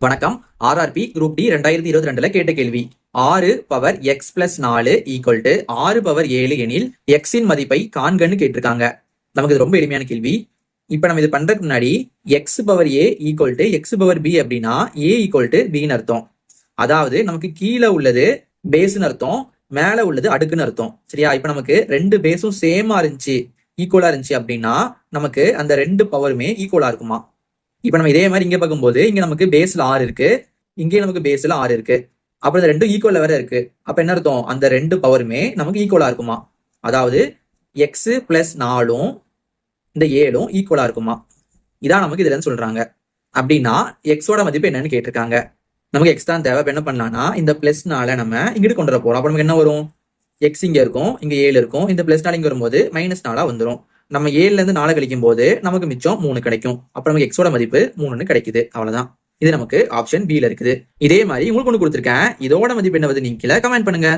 வணக்கம். RRB group D 2022 கேட்ட கேள்வி. 6 power X plus 4 equal to 6 power 7 எனில் எக்ஸின் மதிப்பை காண்கன்னு கேட்டிருக்காங்க. நமக்கு இது ரொம்ப எளிமையான கேள்வி. இப்ப நம்ம இது பண்றதுக்கு முன்னாடி X power A equal to X power B அப்படின்னா ஏ ஈக்குவல் டு பின்னு அர்த்தம். அதாவது நமக்கு கீழே உள்ளது பேஸ்ன்னு அர்த்தம், மேல உள்ளது அடுக்குன்னு அர்த்தம். சரியா? இப்ப நமக்கு ரெண்டு பேஸும் சேமா இருந்துச்சு, ஈக்குவலா இருந்துச்சு அப்படின்னா நமக்கு அந்த ரெண்டு பவருமே ஈக்குவலா இருக்குமா. இப்ப நம்ம இதே மாதிரி இங்க பார்க்கும்போது இங்க நமக்கு பேஸ்ல 6 இருக்கு, இங்கே நமக்கு பேஸ்ல 6 இருக்கு. அப்புறம் இந்த ரெண்டும் ஈக்குவல்ல வேற இருக்கு. அப்ப என்ன அர்த்தம்? அந்த ரெண்டு பவருமே நமக்கு ஈக்குவலா இருக்குமா. அதாவது எக்ஸ் பிளஸ் 4 இந்த 7 ஈக்குவலா இருக்குமா. இதான் நமக்கு இதுல சொல்றாங்க. அப்படின்னா எக்ஸோட மதிப்பு என்னன்னு கேட்டிருக்காங்க. நமக்கு எக்ஸ் தான் தேவை. என்ன பண்ணலாம்னா இந்த பிளஸ்னால நம்ம இங்கிட்டு கொண்டு வர போறோம். அப்ப நமக்கு என்ன வரும்? எக்ஸ் இங்க இருக்கும், இங்க 7 இருக்கும். இந்த பிளஸ்னால இங்க வரும்போது -4 வந்துடும். நம்ம 7ல இருந்து 4 கழிக்கும் போது நமக்கு மிச்சம் 3 கிடைக்கும். அப்ப நமக்கு எக்ஸோட மதிப்பு 3ன்னு கிடைக்குது. அவ்வளவுதான். இது நமக்கு ஆப்ஷன் பில இருக்குது. இதே மாதிரி உங்களுக்கு ஒண்ணு கொடுத்துருக்கேன். இதோட மதிப்பு என்ன வந்து நீங்க கீழே கமெண்ட் பண்ணுங்க.